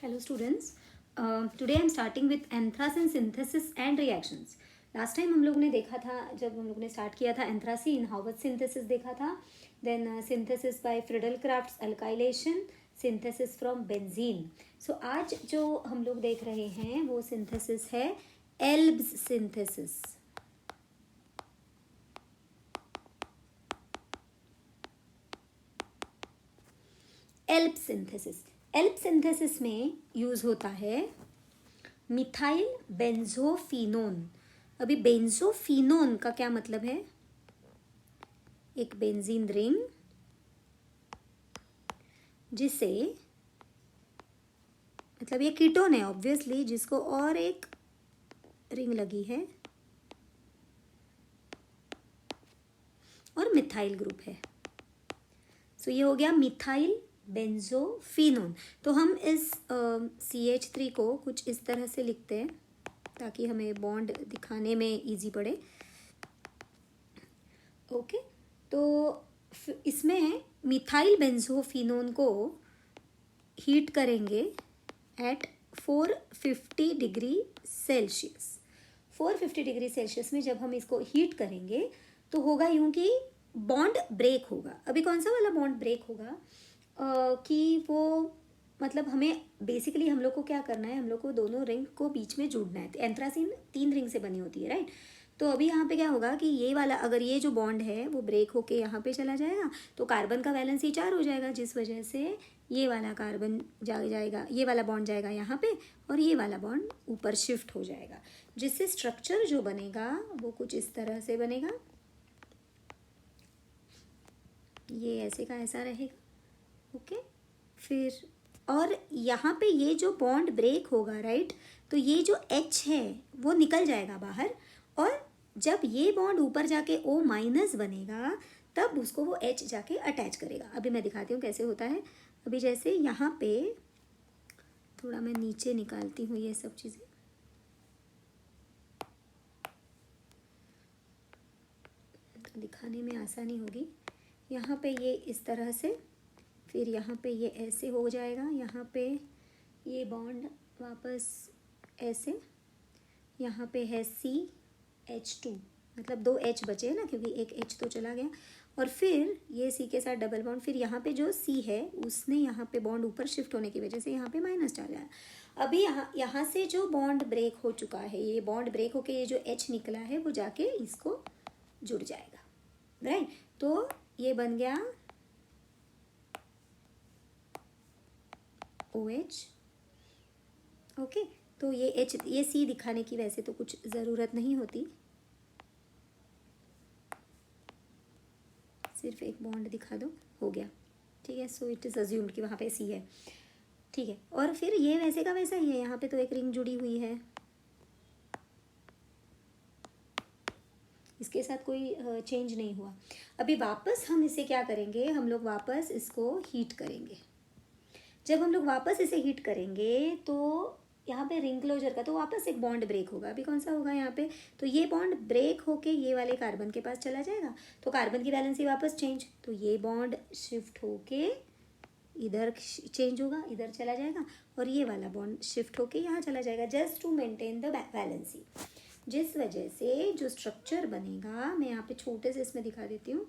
Hello students. Today I am starting with anthracene synthesis and reactions. Last time हम लोग ने देखा था, जब हम लोग ने स्टार्ट किया था एंथ्रासीन हावर्ट सिंथेसिस देखा था, then synthesis by Friedel Crafts alkylation, synthesis from benzene. So आज जो हम लोग देख रहे हैं वो सिंथेसिस है एल्ब्स सिंथेसिस. एल्ब सिंथेसिस में यूज होता है मिथाइल बेंजोफिनोन. अभी बेंजोफिनोन का क्या मतलब है? एक बेंजीन रिंग जिसे, मतलब ये कीटोन है ऑब्वियसली, जिसको और एक रिंग लगी है और मिथाइल ग्रुप है. सो ये हो गया मिथाइल बेंजोफिनोन. तो हम इस CH3 को कुछ इस तरह से लिखते हैं ताकि हमें बॉन्ड दिखाने में इजी पड़े. ओके, तो इसमें मिथाइल बेंजोफिनोन को हीट करेंगे at 450 degree Celsius. 450 degree Celsius में जब हम इसको हीट करेंगे तो होगा यूं कि बॉन्ड ब्रेक होगा. अभी कौन सा वाला बॉन्ड ब्रेक होगा? कि वो मतलब हमें बेसिकली हम लोग को क्या करना है, हम लोग को दोनों रिंग को बीच में जोड़ना है. एंथ्रासीन 3 रिंग से बनी होती है, राइट? तो अभी यहाँ पे क्या होगा कि ये वाला, अगर ये जो बॉन्ड है वो ब्रेक होके यहाँ पे चला जाएगा तो कार्बन का वैलेंसी 4 हो जाएगा, जिस वजह से ये वाला कार्बन जाएगा, ये वाला बॉन्ड जाएगा यहाँ पे और ये वाला बॉन्ड ऊपर शिफ्ट हो जाएगा, जिससे स्ट्रक्चर जो बनेगा वो कुछ इस तरह से बनेगा. ये ऐसे का ऐसा रहेगा. ओके, फिर और यहाँ पे ये जो बॉन्ड ब्रेक होगा, राइट, तो ये जो H है वो निकल जाएगा बाहर और जब ये बॉन्ड ऊपर जाके O माइनस बनेगा तब उसको वो H जाके अटैच करेगा. अभी मैं दिखाती हूँ कैसे होता है. अभी जैसे यहाँ पे थोड़ा मैं नीचे निकालती हूँ ये सब चीज़ें. तो दिखाने में आसानी होगी. यहाँ पे ये इस तरह से, फिर यहाँ पे ये ऐसे हो जाएगा, यहाँ पे ये बॉन्ड वापस ऐसे, यहाँ पे है CH2, मतलब 2 H बचे ना क्योंकि एक H तो चला गया, और फिर ये C के साथ डबल बॉन्ड, फिर यहाँ पे जो C है उसने यहाँ पे बॉन्ड ऊपर शिफ्ट होने की वजह से यहाँ पे माइनस डाल गया. अभी यहाँ से जो बॉन्ड ब्रेक हो चुका है, ये बॉन्ड ब्रेक होके ये जो H निकला है वो जाके इसको जुड़ जाएगा, राइट? तो ये बन गया OH. ओके, तो ये C दिखाने की वैसे तो कुछ ज़रूरत नहीं होती, सिर्फ एक बॉन्ड दिखा दो, हो गया. ठीक है, सो इट इज़ अज्यूम्ड कि वहाँ पे C है. ठीक है, और फिर ये वैसे का वैसा ही है, यहाँ पे तो एक रिंग जुड़ी हुई है, इसके साथ कोई चेंज नहीं हुआ. अभी वापस हम इसे क्या करेंगे, हम लोग वापस इसको हीट करेंगे. जब हम लोग वापस इसे हीट करेंगे तो यहाँ पे रिंग क्लोजर का तो वापस एक बॉन्ड ब्रेक होगा. अभी कौन सा होगा यहाँ पे? तो ये बॉन्ड ब्रेक होके ये वाले कार्बन के पास चला जाएगा, तो कार्बन की वैलेंसी वापस चेंज, तो ये बॉन्ड शिफ्ट होके इधर चेंज होगा, इधर चला जाएगा, और ये वाला बॉन्ड शिफ्ट होके यहाँ चला जाएगा, just to maintain the valency. जिस वजह से जो स्ट्रक्चर बनेगा, मैं यहाँ पे छोटे से इसमें दिखा देती हूँ,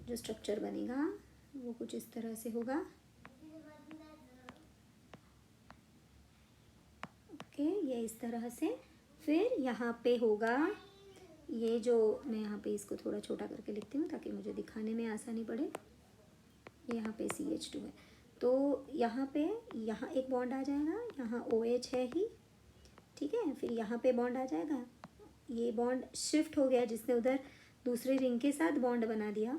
जो स्ट्रक्चर बनेगा वो कुछ इस तरह से होगा. ये इस तरह से. फिर यहाँ पे होगा ये जो, मैं यहाँ पे इसको थोड़ा छोटा करके लिखती हूँ ताकि मुझे दिखाने में आसानी पड़े. यहाँ पे CH2 है, तो यहाँ पे यहाँ एक बॉन्ड आ जाएगा, यहाँ OH है ही, ठीक है. फिर यहाँ पे बॉन्ड आ जाएगा, ये बॉन्ड शिफ्ट हो गया जिसने उधर दूसरे रिंग के साथ बॉन्ड बना दिया.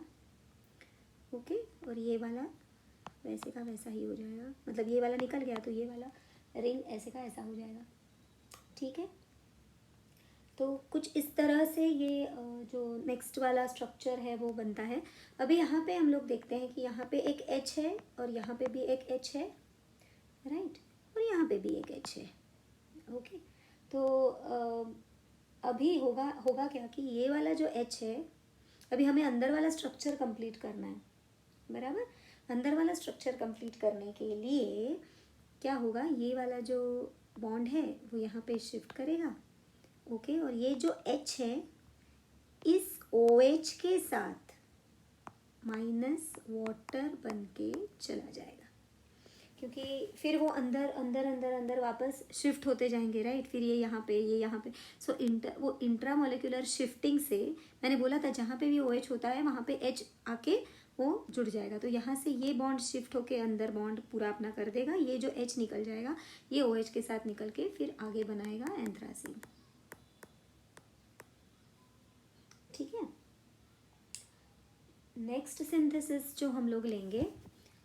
ओके, और ये वाला वैसे का वैसा ही हो जाएगा, मतलब ये वाला निकल गया तो ये वाला रिंग ऐसे का ऐसा हो जाएगा. ठीक है, तो कुछ इस तरह से ये जो नेक्स्ट वाला स्ट्रक्चर है वो बनता है. अभी यहाँ पे हम लोग देखते हैं कि यहाँ पे एक H है और यहाँ पे भी एक H है, राइट, और यहाँ पे भी एक H है. ओके, तो अभी होगा क्या कि ये वाला जो H है, अभी हमें अंदर वाला स्ट्रक्चर कंप्लीट करना है, बराबर. अंदर वाला स्ट्रक्चर कंप्लीट करने के लिए क्या होगा, ये वाला जो बॉन्ड है वो यहाँ पे शिफ्ट करेगा, ओके। और ये जो H है इस OH के साथ माइनस वाटर बन के चला जाएगा, क्योंकि फिर वो अंदर अंदर अंदर अंदर वापस शिफ्ट होते जाएंगे, राइट। फिर ये यहाँ पे, ये यहाँ पे। सो वो इंट्रामोलिकुलर शिफ्टिंग से मैंने बोला था जहाँ पे भी OH होता है वहाँ पे H आके वो जुड़ जाएगा। तो यहाँ से ये बॉन्ड शिफ्ट होके अंदर बॉन्ड पूरा अपना कर देगा, ये जो H निकल जाएगा ये OH के साथ निकल के फिर आगे बनाएगा एंथ्रासीन, ठीक है। नेक्स्ट सिंथेसिस जो हम लोग लेंगे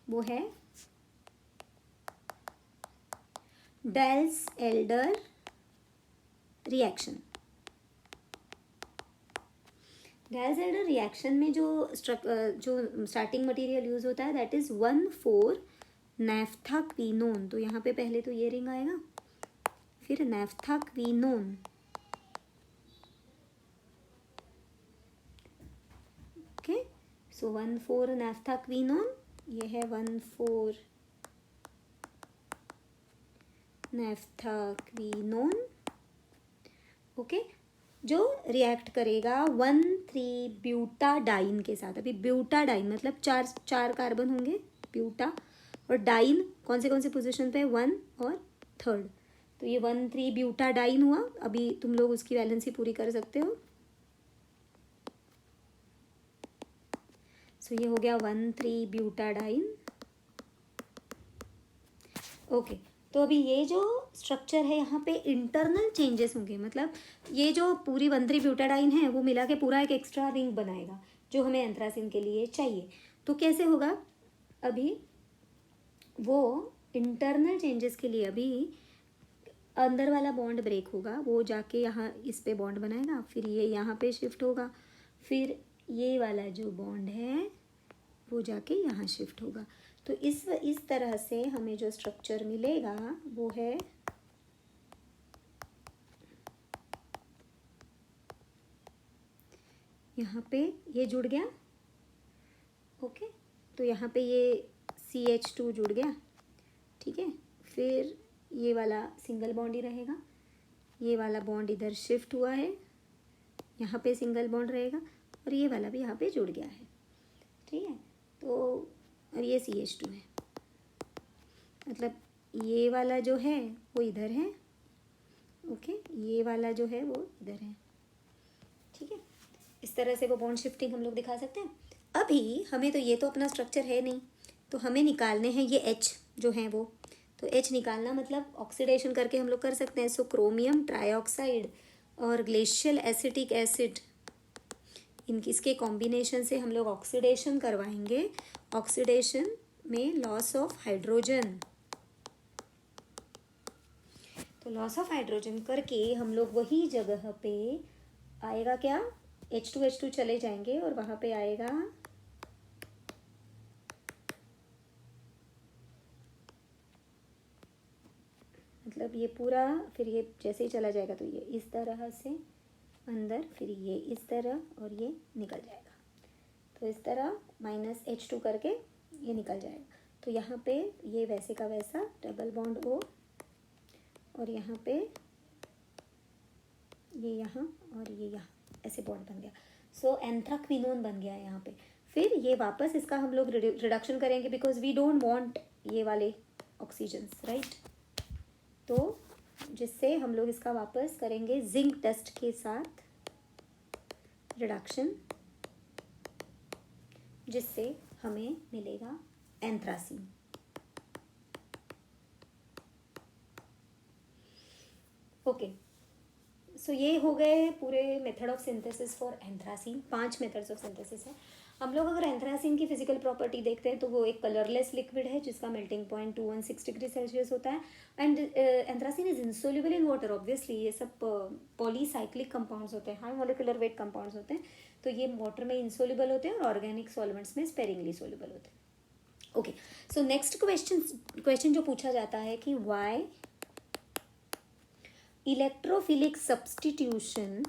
वो है डाल्स-एल्डर रिएक्शन। डाल्स-एल्डर रिएक्शन में जो स्टार्टिंग मटेरियल यूज होता है दैट इज 1,4 नैफ्थाक्विनोन। तो यहाँ पे पहले तो ये रिंग आएगा, फिर नैफ्थाक्विनोन, ओके। सो 1,4 नैफ्थाक्विनोन, ये है 1,4 नैफ्थाक्विनोन, ओके। जो रिएक्ट करेगा 1,3 ब्यूटाडाइन के साथ। अभी ब्यूटाडाइन मतलब चार कार्बन होंगे, ब्यूटा, और डाइन कौन से पोजीशन पे, 1 और 3rd। तो ये 1,3 ब्यूटाडाइन हुआ। अभी तुम लोग उसकी वैलेंसी पूरी कर सकते हो। सो ये हो गया 1,3 ब्यूटाडाइन, ओके। तो अभी ये जो स्ट्रक्चर है यहाँ पे इंटरनल चेंजेस होंगे, मतलब ये जो पूरी 1,3 ब्यूटाडाइन है वो मिला के पूरा एक एक्स्ट्रा रिंग बनाएगा जो हमें एंथ्रासिन के लिए चाहिए। तो कैसे होगा, अभी वो इंटरनल चेंजेस के लिए अभी अंदर वाला बॉन्ड ब्रेक होगा, वो जाके यहाँ इस पे बॉन्ड बनाएगा, फिर ये यहाँ पे शिफ्ट होगा, फिर ये वाला जो बॉन्ड है वो जाके यहाँ शिफ्ट होगा। तो इस तरह से हमें जो स्ट्रक्चर मिलेगा वो है यहाँ पे ये जुड़ गया, ओके। तो यहाँ पे ये CH2 जुड़ गया, ठीक है। फिर ये वाला सिंगल बॉन्ड ही रहेगा, ये वाला बॉन्ड इधर शिफ्ट हुआ है, यहाँ पे सिंगल बॉन्ड रहेगा, और ये वाला भी यहाँ पे जुड़ गया है, ठीक है। तो और ये CH2 है, मतलब ये वाला जो है वो इधर है, ओके, ये वाला जो है वो इधर है, ठीक है। इस तरह से वो बॉन्ड शिफ्टिंग हम लोग दिखा सकते हैं। अभी हमें तो ये तो अपना स्ट्रक्चर है नहीं, तो हमें निकालने हैं ये H जो है वो। तो H निकालना मतलब ऑक्सीडेशन करके हम लोग कर सकते हैं। सो क्रोमियम ट्राइऑक्साइड और ग्लेशियल एसिटिक एसिड, इसके कॉम्बिनेशन से हम लोग ऑक्सीडेशन करवाएंगे। ऑक्सीडेशन में लॉस ऑफ हाइड्रोजन, तो लॉस ऑफ हाइड्रोजन करके हम लोग वही जगह पे आएगा क्या, H2 चले जाएंगे और वहाँ पे आएगा मतलब ये पूरा, फिर ये जैसे ही चला जाएगा तो ये इस तरह से अंदर, फिर ये इस तरह और ये निकल जाएगा। तो इस तरह -H2 करके ये निकल जाएगा। तो यहाँ पे ये वैसे का वैसा डबल बॉन्ड O, और यहाँ पे ये यहाँ और ये यहाँ ऐसे बॉन्ड बन गया। सो एंथ्राक्विनोन बन गया यहाँ पे। फिर ये वापस इसका हम लोग रिडक्शन करेंगे बिकॉज वी डोंट वांट ये वाले ऑक्सीजन्स, राइट। तो जिससे हम लोग इसका वापस करेंगे जिंक डस्ट के साथ रिडक्शन, जिससे हमें मिलेगा एंथ्रासीन। ओके, सो ये हो गए पूरे method of synthesis for anthracene. 5 methods of synthesis है। हम लोग अगर एंथ्रासीन की फिजिकल प्रॉपर्टी देखते हैं तो वो एक कलरलेस लिक्विड है जिसका मेल्टिंग पॉइंट 216 डिग्री सेल्सियस होता है। And anthracene is insoluble in water, obviously ये सब पॉलीसाइक्लिक कंपाउंड्स होते हैं, हाई मोलिकुलर वेट कंपाउंड्स होते हैं, तो ये वाटर में इंसोल्यूबल होते हैं और ऑर्गेनिक सॉल्वेंट्स में स्पेरिंगली सोल्यूबल होते हैं। ओके, सो नेक्स्ट क्वेश्चन जो पूछा जाता है कि वाई इलेक्ट्रोफिलिक सब्स्टिट्यूशन,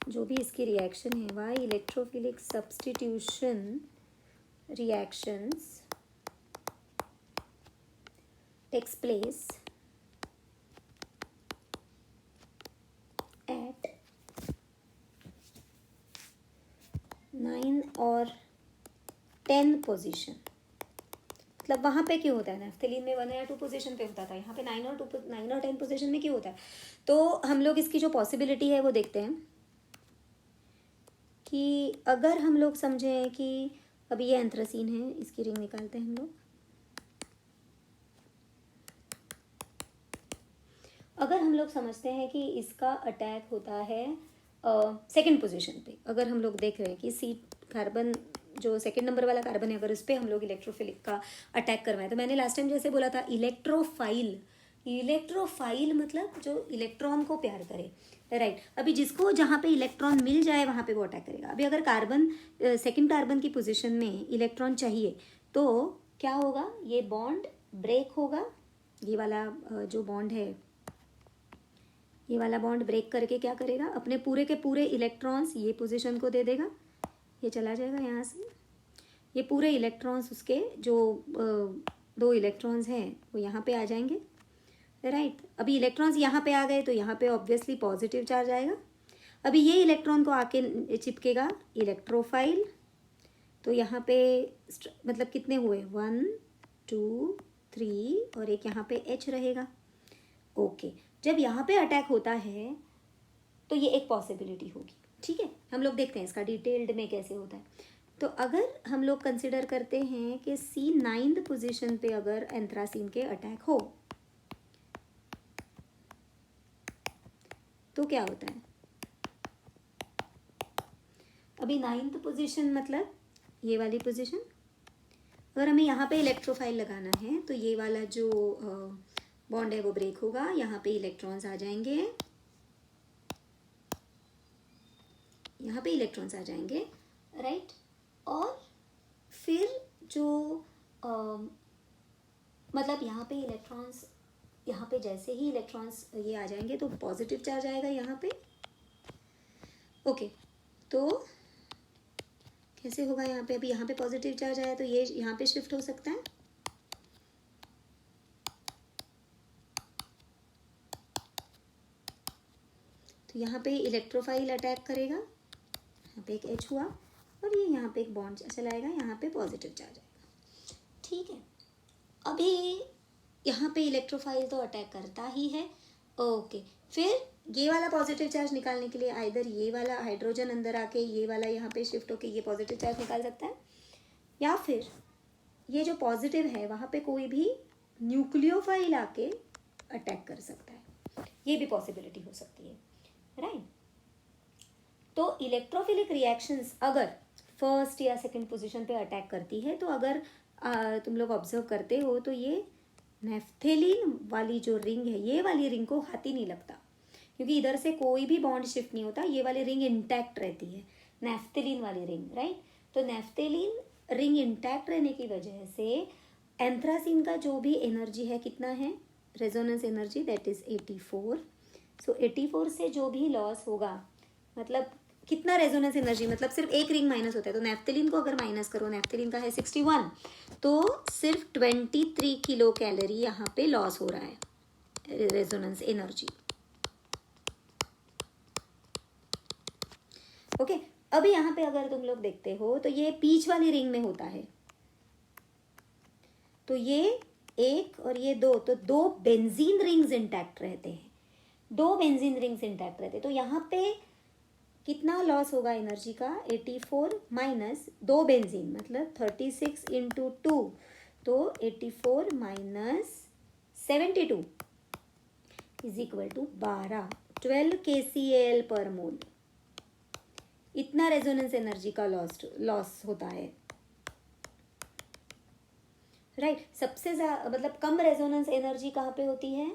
जो भी इसकी रिएक्शन है, why electrophilic substitution reactions takes place at 9 और 10 पोजीशन। मतलब वहाँ पे क्यों होता है, नैफ्थलीन में 1 या 2 पोजीशन पे होता था, यहाँ पे 9 और 10 पोजीशन में क्यों होता है? तो हम लोग इसकी जो पॉसिबिलिटी है वो देखते हैं कि अगर हम लोग समझें कि अभी ये एंथ्रासीन है, इसकी रिंग निकालते हैं हम लोग। अगर हम लोग समझते हैं कि इसका अटैक होता है सेकंड पोजीशन पे, अगर हम लोग देख रहे हैं कि सी कार्बन जो सेकंड नंबर वाला कार्बन है, अगर उस पर हम लोग इलेक्ट्रोफिलिक का अटैक करवाएं, तो मैंने लास्ट टाइम जैसे बोला था इलेक्ट्रोफाइल, इलेक्ट्रोफाइल मतलब जो इलेक्ट्रॉन को प्यार करे, राइट। अभी जिसको जहाँ पे इलेक्ट्रॉन मिल जाए वहाँ पे वो अटैक करेगा। अभी अगर कार्बन सेकंड कार्बन की पोजीशन में इलेक्ट्रॉन चाहिए तो क्या होगा, ये बॉन्ड ब्रेक होगा, ये वाला जो बॉन्ड है, ये वाला बॉन्ड ब्रेक करके क्या करेगा, अपने पूरे के पूरे इलेक्ट्रॉन्स ये पोजीशन को दे देगा, ये चला जाएगा यहाँ से, ये पूरे इलेक्ट्रॉन्स उसके जो 2 इलेक्ट्रॉन्स हैं वो यहाँ पे आ जाएंगे, राइट। अभी इलेक्ट्रॉन्स यहाँ पे आ गए तो यहाँ पे ऑब्वियसली पॉजिटिव चार्ज आएगा। अभी ये इलेक्ट्रॉन को आके चिपकेगा इलेक्ट्रोफाइल, तो यहाँ पे मतलब कितने हुए, 1 2 3 और एक यहाँ पे H रहेगा, ओके। जब यहाँ पे अटैक होता है तो ये एक पॉसिबिलिटी होगी, ठीक है। हम लोग देखते हैं इसका डिटेल्ड में कैसे होता है। तो अगर हम लोग कंसिडर करते हैं कि C9 पोजीशन पे अगर एंथ्रासीन के अटैक हो तो क्या होता है, अभी 9th पोजीशन मतलब ये वाली पोजीशन, अगर हमें यहाँ पे इलेक्ट्रोफाइल लगाना है तो ये वाला जो बॉन्ड है वो ब्रेक होगा, यहाँ पे इलेक्ट्रॉन्स आ जाएंगे, यहाँ पे इलेक्ट्रॉन्स आ जाएंगे, राइट। और फिर जो मतलब यहाँ पे इलेक्ट्रॉन्स, यहाँ पे जैसे ही इलेक्ट्रॉन्स ये आ जाएंगे तो पॉजिटिव चार्ज आएगा यहाँ पे, ओके। तो कैसे होगा यहाँ पे, अभी यहाँ पे पॉजिटिव चार्ज आया तो ये यहाँ पे शिफ्ट हो सकता है, तो यहाँ पे इलेक्ट्रोफाइल अटैक करेगा, यहाँ पे एक H हुआ और ये यहाँ पे एक बॉन्ड चलाएगा, यहाँ पे पॉजिटिव चार्ज आएगा, ठीक है। अभी यहाँ पे इलेक्ट्रोफाइल तो अटैक करता ही है, ओके। फिर ये वाला पॉजिटिव चार्ज निकालने के लिए आइदर ये वाला हाइड्रोजन अंदर आके ये वाला यहाँ पे शिफ्ट होके ये पॉजिटिव चार्ज निकाल सकता है, या फिर ये जो पॉजिटिव है वहाँ पे कोई भी न्यूक्लियोफाइल आके अटैक कर सकता है, ये भी पॉसिबिलिटी हो सकती है, राइट। तो इलेक्ट्रोफिलिक रिएक्शंस अगर फर्स्ट या सेकंड पोजीशन पे अटैक करती है तो अगर तुम लोग ऑब्जर्व करते हो तो ये नैफ्थेलिन वाली जो रिंग है, ये वाली रिंग को हाथ ही नहीं लगता, क्योंकि इधर से कोई भी बॉन्ड शिफ्ट नहीं होता, ये वाली रिंग इंटैक्ट रहती है, नैफ्थेलिन वाली रिंग, राइट। तो नैफ्थेलिन रिंग इंटैक्ट रहने की वजह से एंथ्रासीन का जो भी एनर्जी है कितना है, रेजोनेंस एनर्जी, दैट इज 84। सो 84 से जो भी लॉस होगा, मतलब कितना रेजोनेंस एनर्जी, मतलब सिर्फ एक रिंग माइनस होता है, तो नैफ्थेलिन को अगर माइनस करो, नैफ्थेलिन का है 61, तो सिर्फ 23 किलो कैलोरी यहाँ पे लॉस हो रहा है रेजोनेंस एनर्जी, ओके। अभी यहाँ पे अगर तुम लोग देखते हो तो ये बीच वाली रिंग में होता है, तो ये 1 और ये 2, तो 2 बेंजीन रिंग्स इंटैक्ट रहते हैं, 2 बेंजीन रिंग्स इंटैक्ट रहते हैं, तो यहाँ पे कितना लॉस होगा एनर्जी का, 84 माइनस 2 बेंजीन मतलब 36 इंटू 2, तो 84 minus 72 is equal to 12 KCal per मोल, इतना रेजोनेंस एनर्जी का लॉस होता है, राइट। सबसे ज्यादा मतलब कम रेजोनेंस एनर्जी कहाँ पे होती है,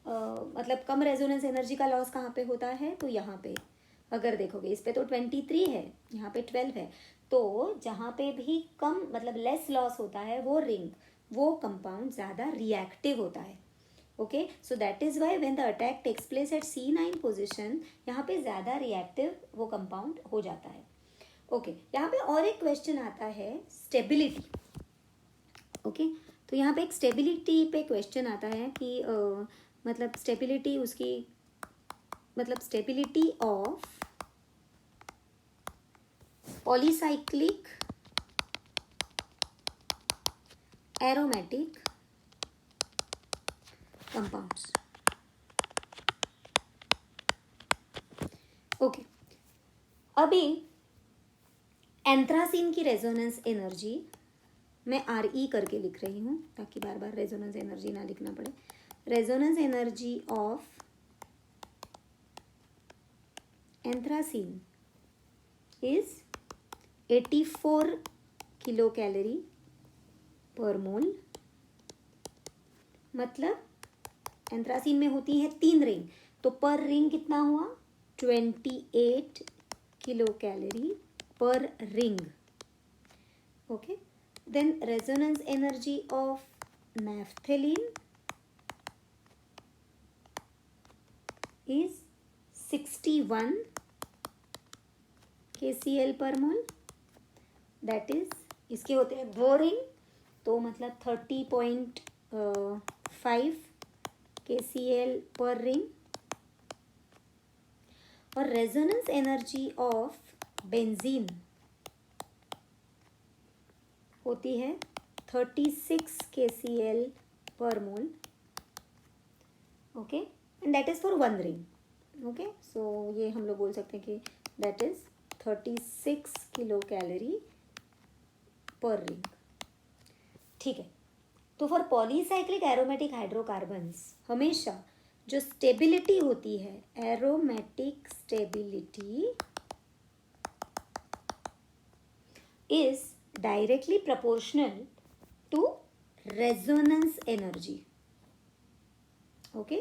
मतलब कम रेजोनेंस एनर्जी का लॉस कहाँ पे होता है, तो यहाँ पे अगर देखोगे इस पे तो 23 है, यहाँ पे 12 है, तो जहाँ पे भी कम मतलब लेस लॉस होता है वो रिंग, वो कंपाउंड ज़्यादा रिएक्टिव होता है, okay. So that is why when the attack takes place at C9 position, यहाँ पे ज़्यादा रिएक्टिव वो कंपाउंड हो जाता है, ओके, यहाँ पे और एक क्वेश्चन आता है स्टेबिलिटी। ओके, तो यहाँ पे एक स्टेबिलिटी पे क्वेश्चन आता है कि मतलब स्टेबिलिटी उसकी, मतलब stability of polycyclic aromatic compounds. Okay, अभी एंथ्रासीन की रेजोनेंस एनर्जी मैं RE करके लिख रही हूँ ताकि बार बार रेजोनेंस एनर्जी ना लिखना पड़े। Resonance energy of anthracene is 84 kilo calorie पर मोल। मतलब एंथ्रासीन में होती है 3 रिंग, तो पर रिंग कितना हुआ 28 kilo calorie per ring. Okay, then resonance energy of naphthalene is 61 kcal per mole, that is इसके होते हैं 2 रिंग, तो मतलब 30.5 kcal पर रिंग। और रेजोनेंस एनर्जी ऑफ बेंजीन होती है 36 kcal per mole. Okay, and that is for 1 ring. Okay, so ये हम लोग बोल सकते हैं कि that is 36 kilo calorie per ring. ठीक है, तो फॉर पॉलीसाइक्लिक एरोमेटिक हाइड्रोकार्बन्स हमेशा जो स्टेबिलिटी होती है, aromatic stability is directly proportional to resonance energy. Okay,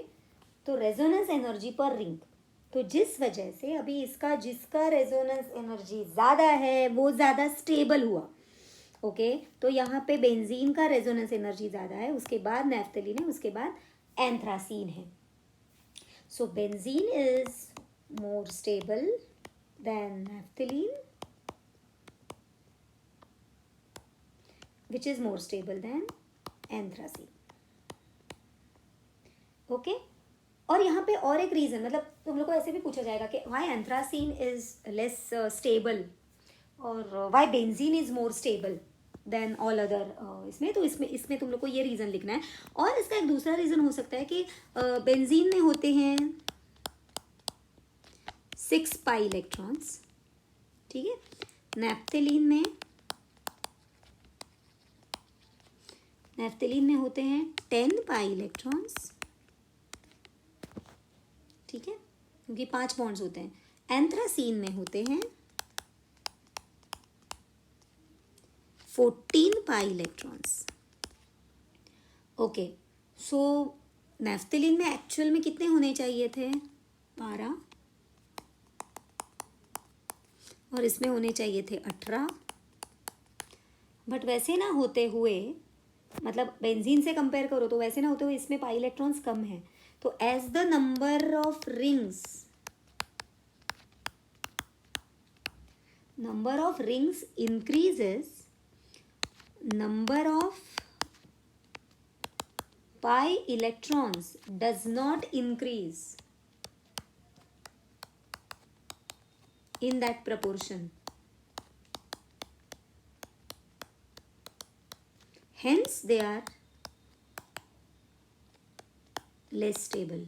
तो रेजोनेंस एनर्जी पर रिंग, तो जिस वजह से अभी इसका जिसका रेजोनेंस एनर्जी ज़्यादा है वो ज़्यादा स्टेबल हुआ। ओके, तो यहाँ पे बेंजीन का रेजोनेंस एनर्जी ज़्यादा है, उसके बाद नैफ्थलीन है, उसके बाद एंथ्रासीन है। सो benzene is more stable then naphthalene, which is more stable than anthracene. Okay? और यहाँ पे और एक रीज़न, मतलब तुम लोग को ऐसे भी पूछा जाएगा कि why anthracene is less stable और why benzene is more stable than all other इसमें, तो इसमें तुम लोग को ये रीज़न लिखना है। और इसका एक दूसरा रीज़न हो सकता है कि बेंजीन में होते हैं 6 पाई इलेक्ट्रॉन्स, ठीक है, नैफ्थलीन में होते हैं 10 पाई इलेक्ट्रॉन्स, ठीक है, क्योंकि 5 बॉन्ड्स होते हैं। एंथ्रासीन में होते हैं 14 पाई इलेक्ट्रॉन्स। ओके, सो नैफ्थलीन में एक्चुअल में कितने होने चाहिए थे 12, और इसमें होने चाहिए थे 18, बट वैसे ना होते हुए, मतलब बेंजीन से कंपेयर करो तो वैसे ना होते हुए इसमें पाई इलेक्ट्रॉन्स कम है। तो as the number of rings increases, number of pi electrons does not increase in that proportion. Hence they are less stable.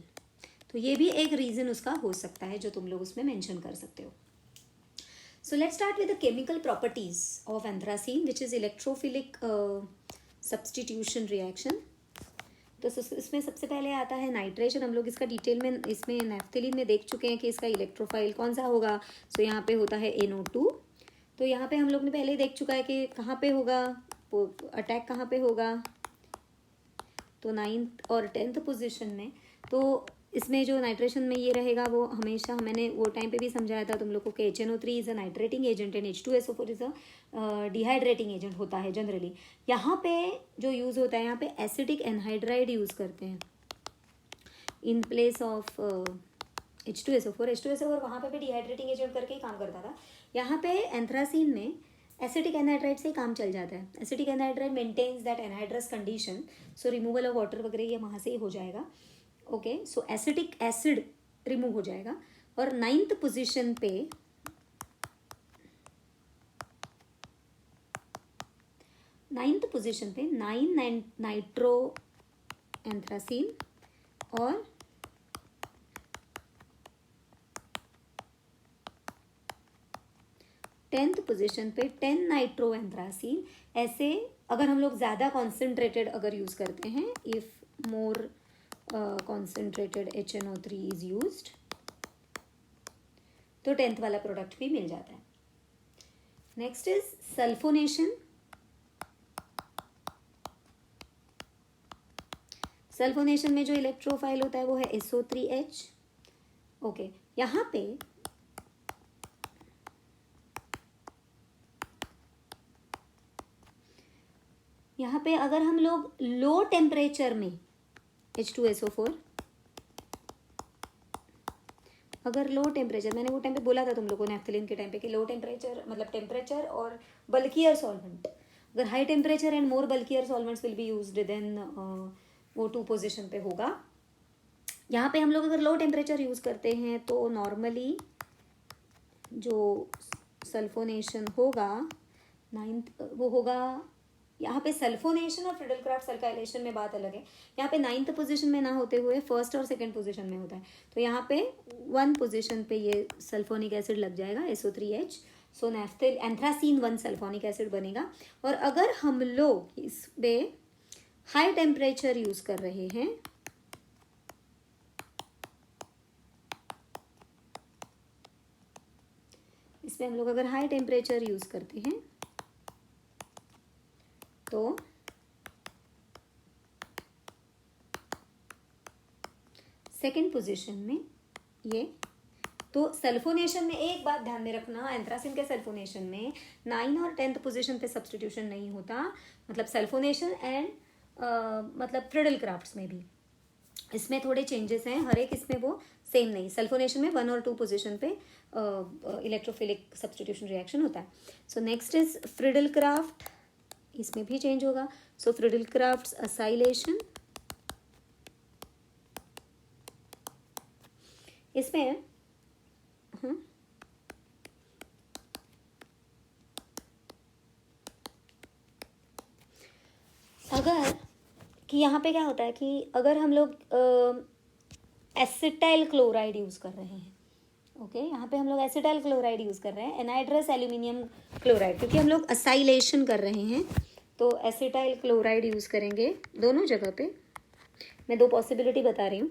तो ये भी एक रीज़न उसका हो सकता है जो तुम लोग उसमें मेंशन कर सकते हो। So let's start with the chemical properties of anthracene, which is electrophilic substitution reaction. तो इसमें सबसे पहले आता है नाइट्रेशन। हम लोग इसका डिटेल में इसमें नैफ्थलीन में देख चुके हैं कि इसका इलेक्ट्रोफाइल कौन सा होगा। सो यहाँ पे होता है NO2। तो यहाँ पे हम लोग ने पहले ही देख चुका है कि कहाँ पे होगा, अटैक कहाँ पे होगा, तो 9th और 10th पोजीशन में। तो इसमें जो नाइट्रेशन में ये रहेगा वो हमेशा, मैंने वो टाइम पे भी समझाया था तुम लोग को कि HNO3 is a nitrating agent and H2SO4 is a dehydrating agent होता है जनरली। यहाँ पे जो यूज़ होता है, यहाँ पे एसिडिक एनहाइड्राइड यूज़ करते हैं in place of H2SO4। H2SO4 वहाँ पे भी डिहाइड्रेटिंग एजेंट करके ही काम करता था। यहाँ पे एंथ्रासीन में एसिटिक एनहाइड्राइड से काम चल जाता है. Acetic anhydride maintains that anhydrous condition, so removal of water वगैरह ये वहाँ से ही हो जाएगा. Okay, so acetic acid remove हो जाएगा. और 9th पोजीशन पे 9 नाइट्रो एंथ्रासीन और 10th पोजीशन पे 10 नाइट्रो एंथ्रासीन. ऐसे अगर हम लोग ज़्यादा कॉन्सेंट्रेटेड अगर यूज़ करते हैं, if more concentrated HNO3 is used, तो 10th वाला प्रोडक्ट भी मिल जाता है. Next is sulphonation. सल्फोनेशन में जो इलेक्ट्रोफाइल होता है वो है SO3H. ओके, यहाँ पे अगर हम लोग लो टेम्परेचर में H2SO4, अगर लो टेम्परेचर, मैंने वो टाइम पे बोला था तुम लोगों ने नैफ्थलीन के टाइम पे कि लो टेम्परेचर मतलब टेम्परेचर और बल्कियर सॉल्वेंट. अगर high temperature and more bulkier solvents will be used then वो 2 पोजीशन पे होगा. यहाँ पे हम लोग अगर लो टेम्परेचर यूज़ करते हैं तो नॉर्मली जो सल्फोनेशन होगा 9th वो होगा. यहाँ पे सल्फोनेशन और फ्रिडलक्राफ्ट सल्काइलेशन में बात अलग है. यहाँ पे 9th पोजीशन में ना होते हुए 1st और 2nd पोजीशन में होता है. तो यहाँ पे 1 पोजीशन पे ये सल्फोनिक एसिड लग जाएगा SO3H. सो एंथ्रासीन 1 सल्फोनिक एसिड बनेगा. और अगर हम लोग इसमें हाई टेम्परेचर यूज़ कर रहे हैं, इसमें हम लोग अगर हाई टेम्परेचर यूज़ करते हैं तो सेकेंड पोजीशन में ये, तो सल्फोनेशन में एक बात ध्यान में रखना, एंथ्रासिन के सल्फोनेशन में 9 और 10th पोजीशन पे सब्स्टिट्यूशन नहीं होता. मतलब सल्फोनेशन एंड मतलब फ्रिडलक्राफ्ट्स में भी इसमें थोड़े चेंजेस हैं. हर एक इसमें वो सेम नहीं. सल्फोनेशन में 1 और 2 पोजीशन पे इलेक्ट्रोफिलिक सब्स्टिट्यूशन रिएक्शन होता है. So next is Friedel Crafts. इसमें भी चेंज होगा. सो फ्रिडलक्राफ्ट्स असाइलेशन, इसमें अगर कि यहाँ पे क्या होता है कि अगर हम लोग एसिटाइल क्लोराइड यूज़ कर रहे हैं, ओके, यहाँ पे हम लोग एसिटाइल क्लोराइड यूज़ कर रहे हैं, एनहाइड्रस एल्यूमिनियम क्लोराइड, क्योंकि हम लोग असाइलेशन कर रहे हैं तो एसिटाइल क्लोराइड यूज़ करेंगे दोनों जगह पे. मैं 2 पॉसिबिलिटी बता रही हूँ.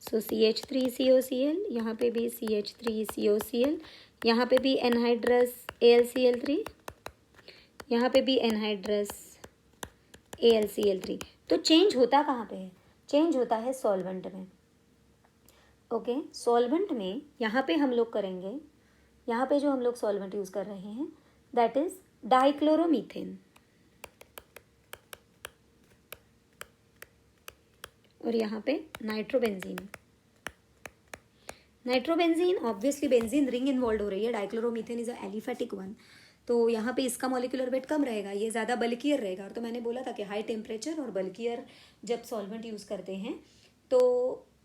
सो CH3COCl, यहाँ पे भी CH3COCl, यहाँ पे भी एनहाइड्रस AlCl3, यहाँ पे भी एनहाइड्रस AlCl3. तो चेंज होता कहाँ पे है? चेंज होता है सॉल्वेंट में. ओके, सॉल्वेंट में यहाँ पे हम लोग करेंगे, यहाँ पे जो हम लोग सॉल्वेंट यूज़ कर रहे हैं दैट इज डाइक्लोरोमीथेन. और यहाँ पे nitrobenzene. Nitrobenzene obviously benzene ring involve हो रही है. Dichloromethane is a aliphatic one. तो यहाँ पे इसका मॉलिक्यूलर वेट कम रहेगा, ये ज़्यादा बल्कियर रहेगा. और तो मैंने बोला था कि हाई टेम्परेचर और बल्कियर जब सॉल्वेंट यूज़ करते हैं तो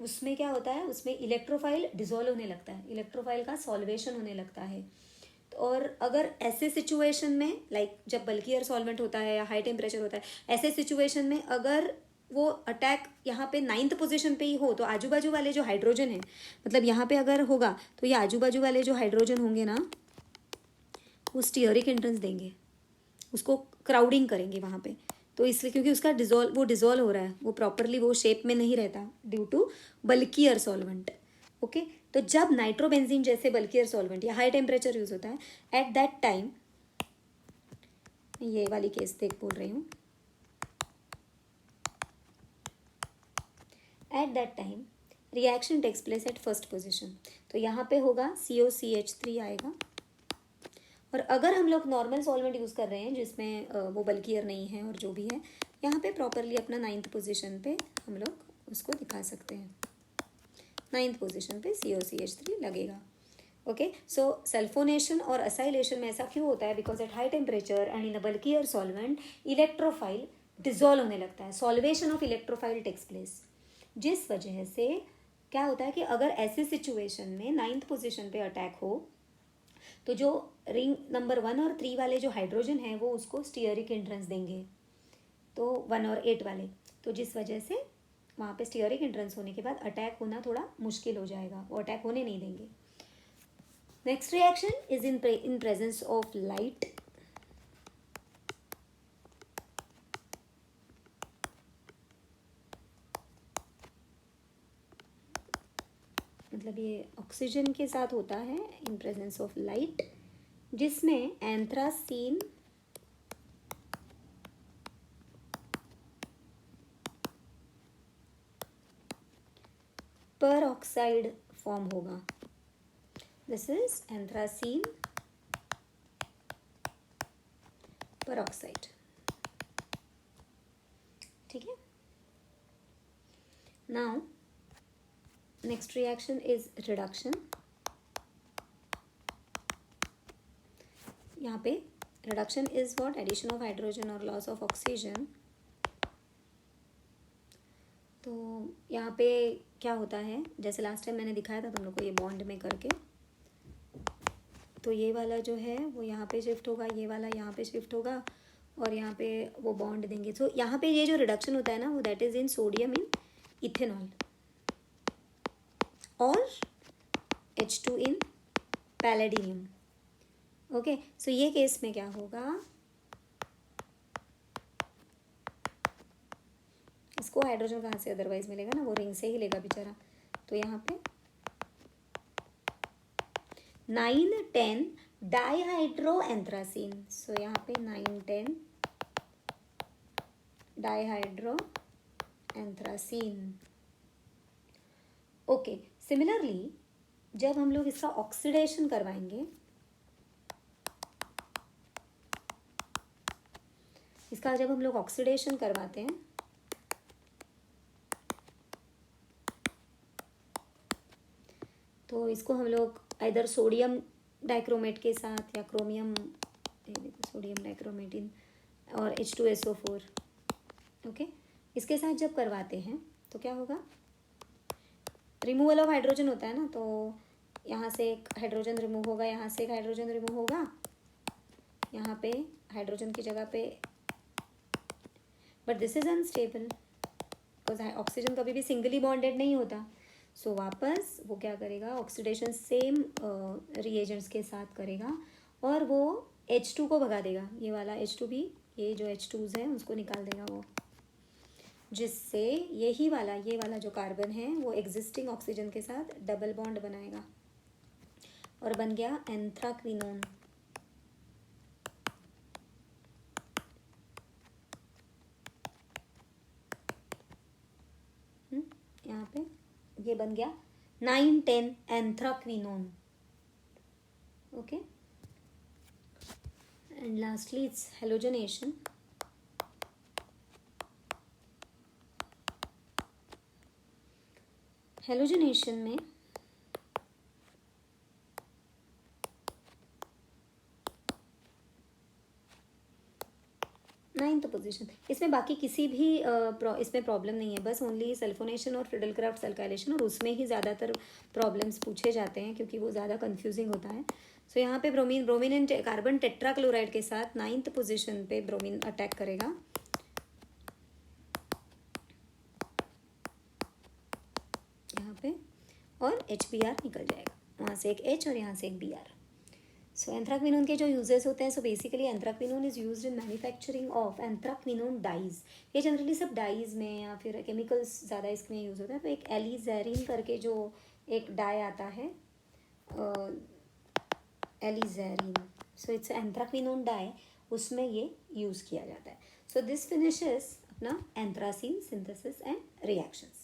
उसमें क्या होता है, उसमें इलेक्ट्रोफाइल डिजोल्व होने लगता है, इलेक्ट्रोफाइल का सॉल्वेशन होने लगता है. और अगर ऐसे सिचुएशन में लाइक जब बल्कियर सॉल्वेंट होता है या हाई टेम्परेचर होता है, ऐसे सिचुएशन में अगर वो अटैक यहाँ पे 9th पोजीशन पे ही हो तो आजू बाजू वाले जो हाइड्रोजन है, मतलब यहाँ पे अगर होगा तो ये आजू बाजू वाले जो हाइड्रोजन होंगे ना वो स्टीयरिक एंट्रेंस देंगे, उसको क्राउडिंग करेंगे वहाँ पे. तो इसलिए क्योंकि उसका डिजोल्व हो रहा है, वो प्रॉपरली वो शेप में नहीं रहता due to bulkier solvent. Okay, तो जब नाइट्रोबेंजीन जैसे बल्कियर सॉल्वेंट या हाई टेम्परेचर यूज होता है, एट दैट टाइम, ये वाली केस देख बोल रही हूँ, at that time reaction takes place at first position. तो यहाँ पे होगा COCH3 आएगा. और अगर हम लोग नॉर्मल सॉल्वेंट यूज़ कर रहे हैं जिसमें वो बल्कियर नहीं है और जो भी है, यहाँ पे प्रॉपरली अपना 9th पोजीशन पे हम लोग उसको दिखा सकते हैं. 9th पोजीशन पे COCH3 लगेगा. ओके, सो सल्फोनेशन और असाइलेशन में ऐसा क्यों होता है? Because at high temperature and in a bulkier solvent electrophile dissolve होने लगता है, solvation of electrophile takes place, जिस वजह से क्या होता है कि अगर ऐसी सिचुएशन में 9th पोजीशन पे अटैक हो तो जो रिंग नंबर 1 और 3 वाले जो हाइड्रोजन हैं वो उसको स्टीयरिक एंट्रेंस देंगे, तो 1 और 8 वाले, तो जिस वजह से वहाँ पे स्टीयरिक एंट्रेंस होने के बाद अटैक होना थोड़ा मुश्किल हो जाएगा, वो अटैक होने नहीं देंगे। Next reaction is in presence of light. मतलब ये ऑक्सीजन के साथ होता है इन प्रेजेंस ऑफ लाइट, जिसमें एंथ्रासीन पर ऑक्साइड फॉर्म होगा। This is anthracene peroxide, ठीक है। Now next reaction is reduction. यहाँ पे reduction is what? Addition of hydrogen और लॉस ऑफ ऑक्सीजन। तो यहाँ पे क्या होता है, जैसे लास्ट टाइम मैंने दिखाया था तुम लोग को ये बॉन्ड में करके, तो ये वाला जो है वो यहाँ पे शिफ्ट होगा, ये वाला यहाँ पे शिफ्ट होगा और यहाँ पे वो बॉन्ड देंगे। तो यहाँ पे ये जो रिडक्शन होता है ना वो that is in sodium in ethanol और H2 इन पैलेडियम। ओके, सो ये केस में क्या होगा, इसको हाइड्रोजन कहाँ से अदरवाइज मिलेगा ना, वो रिंग से ही लेगा बेचारा। तो यहाँ पे 9,10 डाईहाइड्रो एंथ्रासीन। सो यहाँ पे 9,10 डाईहाइड्रो एंथ्रासीन। ओके, सिमिलरली जब हम लोग इसका ऑक्सीडेशन करवाएंगे, इसका जब हम लोग ऑक्सीडेशन करवाते हैं तो इसको हम लोग इधर सोडियम डाइक्रोमेट के साथ या क्रोमियम, सोडियम डाइक्रोमेट इन और H2SO4, ओके, इसके साथ जब करवाते हैं तो क्या होगा, रिमूवल ऑफ हाइड्रोजन होता है ना, तो यहाँ से एक हाइड्रोजन रिमूव होगा, यहाँ से एक हाइड्रोजन रिमूव होगा, यहाँ पे हाइड्रोजन की जगह पे, but this is unstable because oxygen कभी भी सिंगली बॉन्डेड नहीं होता। सो वापस वो क्या करेगा, ऑक्सीडेशन सेम रिएजेंट्स के साथ करेगा और वो H2 को भगा देगा, ये वाला H2 भी, ये जो H2s हैं उसको निकाल देगा वो, जिससे यही वाला, ये वाला जो कार्बन है वो एग्जिस्टिंग ऑक्सीजन के साथ डबल बॉन्ड बनाएगा और बन गया एंथ्राक्विनोन। यहाँ पे ये बन गया 9,10 anthraquinone. Okay, and lastly it's halogenation. Halogenation में नाइन्थ पोजीशन, इसमें बाकी किसी भी इसमें प्रॉब्लम नहीं है, बस ओनली सल्फोनेशन और फ्रिडलक्राफ्ट अल्काइलेशन, और उसमें ही ज़्यादातर प्रॉब्लम्स पूछे जाते हैं क्योंकि वो ज़्यादा कंफ्यूजिंग होता है। सो यहाँ पे ब्रोमीन एंड कार्बन टेट्राक्लोराइड के साथ 9th पोजीशन पे ब्रोमीन अटैक करेगा, यहाँ पे, और HBr निकल जाएगा, वहाँ से एक H और यहाँ से एक Br। सो एंथ्राक्विनोन के जो यूजेस होते हैं, so basically anthraquinone is used in manufacturing of anthraquinone dyes. ये जनरली सब डाइज में या फिर केमिकल्स ज़्यादा इसमें यूज़ होता है। तो एक एलिजेरिन करके जो एक डाई आता है, एलिजेरिन, सो इट्स एंथ्राक्विनोन डाई, उसमें ये यूज़ किया जाता है। सो दिस फिनिशेस अपना एंथ्रासीन सिंथेसिस एंड रिएक्शंस।